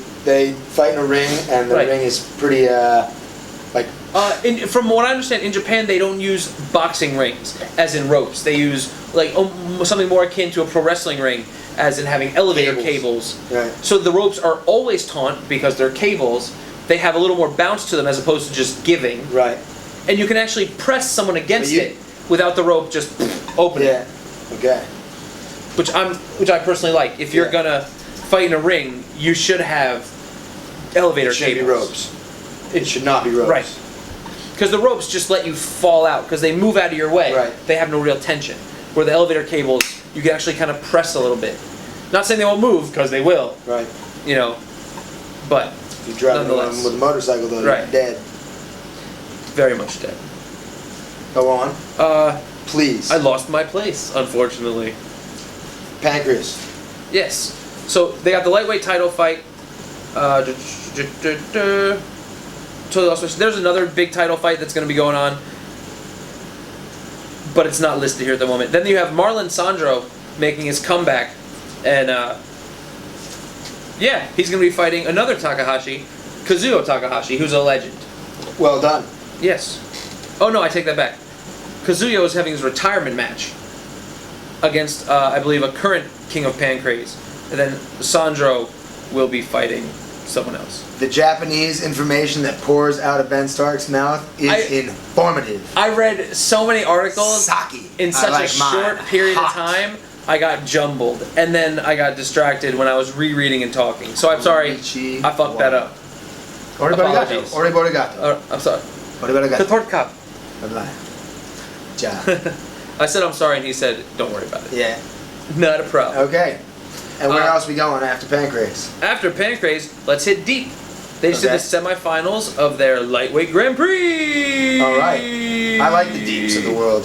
fight in a ring, and the ring is pretty, from what I understand, in Japan they don't use boxing rings, as in ropes. They use like something more akin to a pro wrestling ring, as in having elevator cables. Right. So the ropes are always taut because they're cables. They have a little more bounce to them as opposed to just giving. Right. And you can actually press someone against it without the rope just opening. Yeah. Okay. which I personally like. If you're Yeah. gonna fight in a ring, you should have elevator It should be cables. ropes. It should not be ropes. Right. Because the ropes just let you fall out because they move out of your way. Right. They have no real tension. Where the elevator cables, you can actually kind of press a little bit. Not saying they won't move because they will, Right. you know, but If you drive nonetheless. around with a motorcycle, though, Right. you're dead. very much dead. Go on. Please. I lost my place, unfortunately. Pancreas. Yes. So they got the lightweight title fight. Totally lost my. There's another big title fight that's going to be going on, but it's not listed here at the moment. Then you have Marlon Sandro making his comeback, and yeah, he's going to be fighting another Takahashi, Kazuo Takahashi, who's a legend. Well done. Yes. Oh no, I take that back. Kazuyo is having his retirement match against, I believe, a current King of Pancrase, and then Sandro will be fighting someone else. The Japanese information that pours out of Ben Stark's mouth is informative. I read so many articles Sake. in I such like a short mine period hot. of time. I got jumbled, and then I got distracted when I was rereading and talking. So I'm sorry, I fucked that up. Apologies. Origato. I'm sorry. Origato. Katortka. Ja. I said I'm sorry, and he said, "Don't worry about it." Yeah. Not a problem. Okay. And where Uh, else we going after Pancrase? After Pancrase, let's hit Deep. They just Okay. did the semifinals of their lightweight Grand Prix. All right. I like the Deeps of the world.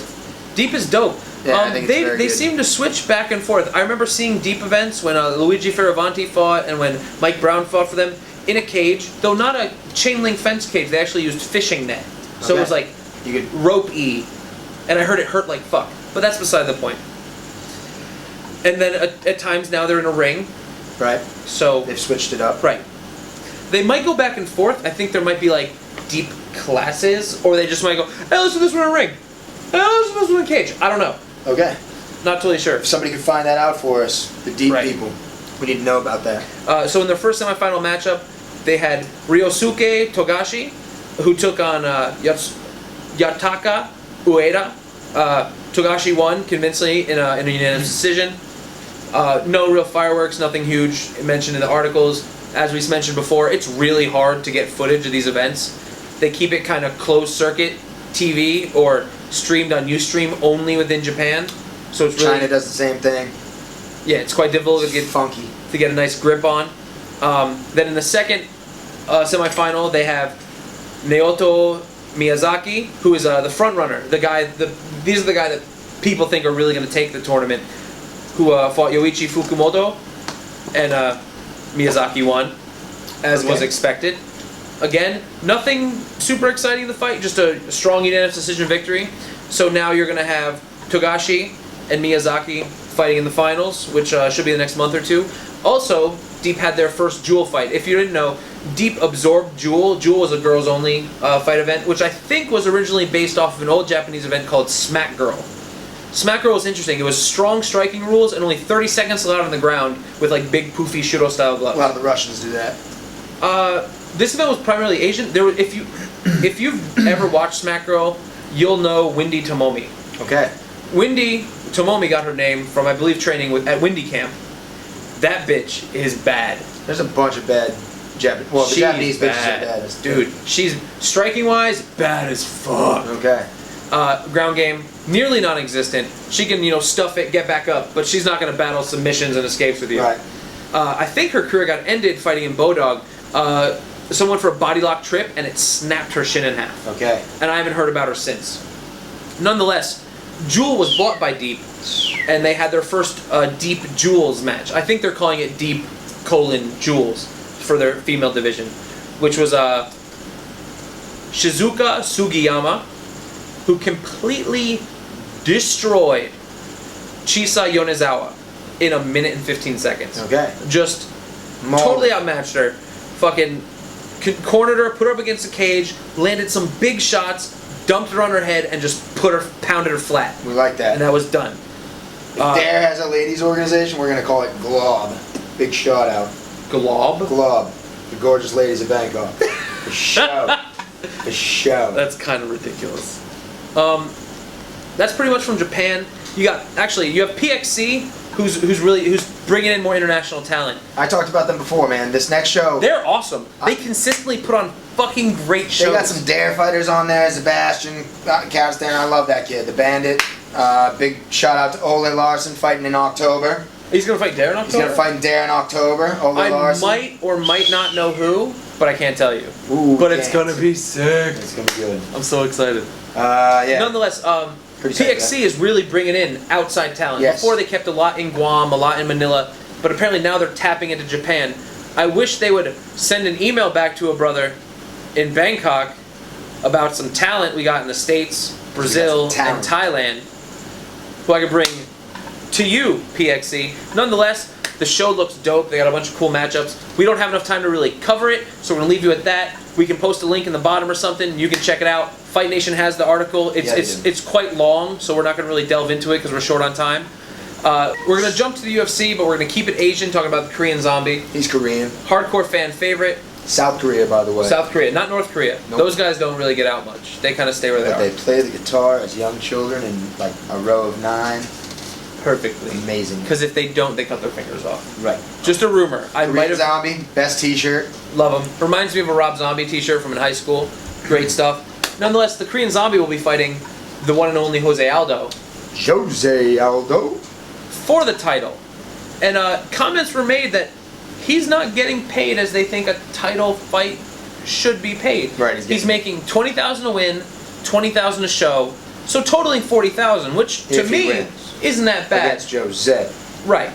Deep is dope. Yeah, I think it's very they good. seem to switch back and forth. I remember seeing Deep events when Luigi Fioravanti fought and when Mike Brown fought for them in a cage, though not a chain link fence cage. They actually used fishing net, so Okay. it was like You could. rope-y, and I heard it hurt like fuck. But that's beside the point. And then at times now they're in a ring, Right. so They've switched it up. right. They might go back and forth. I think there might be like Deep classes, or they just might go, hey, let's do this one in a ring. Hey, let's do this one in a cage. I don't know. Okay. Not totally sure. If somebody could find that out for us, the Deep Right. people, we need to know about that. So in their first semifinal matchup, they had Ryosuke Togashi, who took on Yataka Ueda. Togashi won convincingly in a unanimous decision. No real fireworks, nothing huge mentioned in the articles. As we mentioned before, it's really hard to get footage of these events. They keep it kind of closed circuit TV or streamed on Ustream only within Japan. So it's really China does the same thing. yeah, it's quite difficult to get Funky. a nice grip on. Then in the second semifinal, they have Naoto Miyazaki, who is the front runner. These are the guy that people think are really going to take the tournament. Who fought Yoichi Fukumoto, and Miyazaki won, as was Okay. expected. Again, nothing super exciting in the fight, just a strong unanimous decision victory. So now you're going to have Togashi and Miyazaki fighting in the finals, which should be the next month or two. Also, Deep had their first Jewel fight. If you didn't know, Deep absorbed Jewel. Jewel was a girls-only fight event, which I think was originally based off of an old Japanese event called Smack Girl. Smack Girl was interesting. It was strong striking rules and only 30 seconds allowed on the ground with like big poofy Shuro-style gloves. A lot of the Russians do that. This event was primarily Asian. If you've ever watched Smack Girl, you'll know Windy Tomomi. Okay. Windy Tomomi got her name from, I believe, training at Windy Camp. That bitch is bad. There's a bunch of bad Japanese. Well, the She's Japanese bitches bad. are bad. Dude, she's striking wise bad as fuck. Okay. Ground game nearly non-existent. She can stuff it, get back up, but she's not going to battle submissions and escapes with you. Right. I think her career got ended fighting in Bodog. Someone for a body lock trip, and it snapped her shin in half. Okay. And I haven't heard about her since. Nonetheless, Jewel was bought by Deep, and they had their first Deep Jewels match. I think they're calling it Deep Jewels for their female division, which was Shizuka Sugiyama, who completely destroyed Chisa Yonezawa in a minute and 15 seconds. Okay. Just Mauled. totally outmatched her. Fucking cornered her, put her up against the cage, landed some big shots, dumped her on her head, and just pounded her flat. We like that. And that was done. If Dare has a ladies organization, we're going to call it Glob. Big shout out. Glob? Glob. The gorgeous ladies of Bangkok. The show. The show. That's kind of ridiculous. That's pretty much from Japan. You have PXC, who's bringing in more international talent. I talked about them before, man. This next show, They're awesome. They consistently put on fucking great shows. they got some dare fighters on there. Sebastian Kazakhstan, I love that kid. The Bandit. Big shout out to Ole Larson fighting in October. He's gonna fight Dare in He's October. gonna fight in Dare in October. Ole I Larson. might or might not know who, but I can't tell you. Ooh, But it's can't. gonna be sick. It's gonna be good. I'm so excited. Yeah. Nonetheless, Pretty sick, PXC is really bringing in outside talent. Yes. Before they kept a lot in Guam, a lot in Manila, but apparently now they're tapping into Japan. I wish they would send an email back to a brother in Bangkok about some talent we got in the States, Brazil, some and Thailand, who I could bring to you, PXC. Nonetheless, the show looks dope. They got a bunch of cool matchups. We don't have enough time to really cover it, so we're gonna leave you at that. We can post a link in the bottom or something. You can check it out. Fight Nation has the article. It's quite long, so we're not gonna really delve into it because we're short on time. We're gonna jump to the UFC, but we're gonna keep it Asian, talking about the Korean Zombie. He's Korean. Hardcore fan favorite. South Korea, by the way. South Korea, not North Korea. Nope. Those guys don't really get out much. They kind of stay where they But are. they play the guitar as young children in like a row of 9. Perfectly. Amazing. Because if they don't, they cut their fingers off. Right. Just a rumor. I might Korean have Zombie, best T-shirt. love them. Reminds me of a Rob Zombie T-shirt from in high school. Great stuff. Nonetheless, the Korean Zombie will be fighting the one and only Jose Aldo Jose Aldo. for the title. And comments were made that he's not getting paid as they think a title fight should be paid. Right, He's making $20,000 a win, $20,000 a show, so totaling $40,000, which to If he me wins. isn't that bad. Against Jose. Right.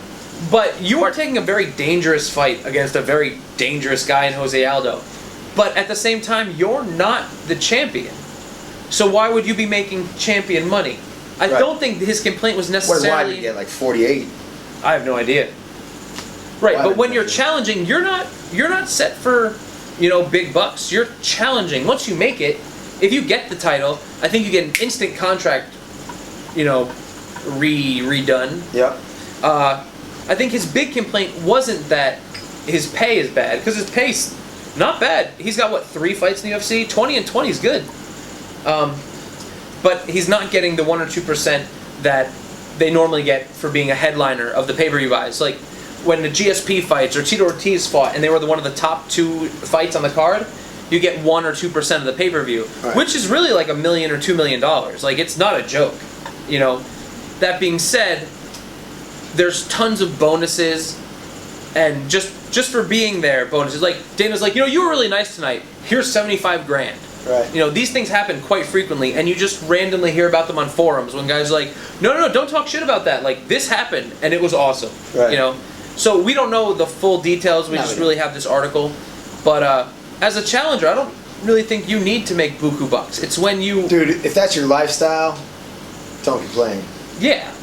But you are taking a very dangerous fight against a very dangerous guy in Jose Aldo. But at the same time, you're not the champion. So why would you be making champion money? I Right. don't think his complaint was What did necessarily... Wilder get? Like 48. I have no idea. Right, Wilder but when you're did. challenging, you're not set for, big bucks. You're challenging. Once you make it, if you get the title, I think you get an instant contract, redone. Yep. I think his big complaint wasn't that his pay is bad, because his pay's not bad. He's got, 3 fights in the UFC? 20 and 20 is good. But he's not getting the 1 or 2% that they normally get for being a headliner of the pay-per-view buys. Like, when the GSP fights or Tito Ortiz fought, and they were one of the top 2 fights on the card, you get 1 or 2% of the pay-per-view, Right. which is really like $1 million or $2 million. Like, it's not a joke. That being said, there's tons of bonuses, and just for being there, bonuses. Like, Dana's like, you were really nice tonight. Here's $75,000. Right. These things happen quite frequently, and you just randomly hear about them on forums when guys are like, no, don't talk shit about that. Like, this happened, and it was awesome. Right. So we don't know the full details. We No, just we really have this article. But as a challenger, I don't really think you need to make buku bucks. It's when you... Dude, if that's your lifestyle, don't complain. Yeah.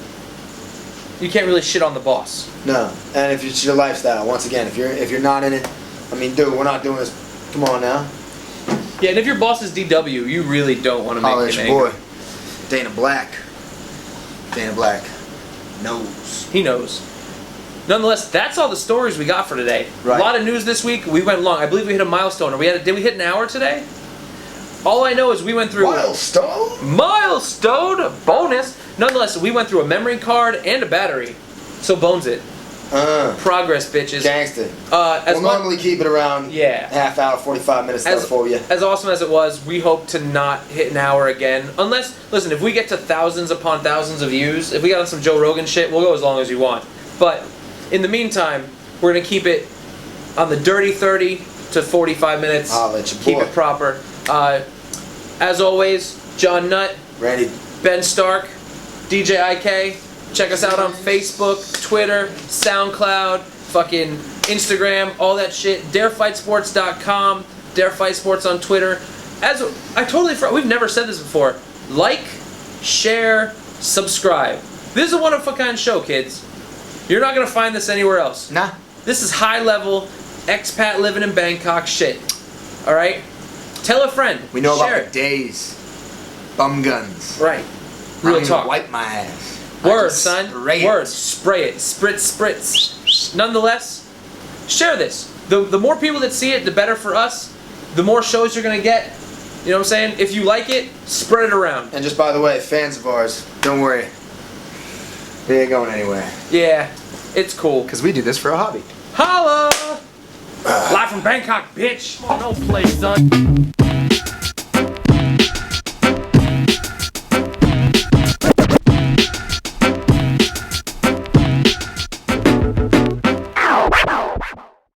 You can't really shit on the boss. No. And if it's your lifestyle, once again, if you're not in it, dude, we're not doing this. Come on now. Yeah, and if your boss is DW, you really don't want to Holler make at him your angry. boy. Dana Black. Dana Black knows. He knows. Nonetheless, that's all the stories we got for today. Right. A lot of news this week. We went long. I believe we hit a milestone. Did we hit an hour today? All I know is we went through... Milestone bonus. Nonetheless, we went through a memory card and a battery. So bones it. Progress, bitches. Gangster. As We'll normally keep it around half hour, 45 minutes for you. As awesome as it was, we hope to not hit an hour again. Unless, listen, if we get to thousands upon thousands of views, if we got on some Joe Rogan shit, we'll go as long as you want. But in the meantime, we're going to keep it on the dirty 30 to 45 minutes. I'll let you Keep boy. it proper. As always, Jon Nutt, Randy. Ben Stark, DJ IK. Check us out on Facebook, Twitter, SoundCloud, fucking Instagram, all that shit. DareFightSports.com, DareFightSports on Twitter. As I totally forgot, we've never said this before. Like, share, subscribe. This is a one-of-a-kind show, kids. You're not gonna find this anywhere else. Nah. This is high-level, expat living in Bangkok shit. All right? Tell a friend. We know share about the days. Bum guns. Right. I don't Real even talk. wipe my ass. Word, son. Spray Word. Spray it. Spritz. Nonetheless, share this. The more people that see it, the better for us. The more shows you're gonna get. You know what I'm saying? If you like it, spread it around. And just by the way, fans of ours, don't worry. We ain't going anywhere. Yeah, it's cool. Because we do this for a hobby. Holla! Live from Bangkok, bitch! No place, son.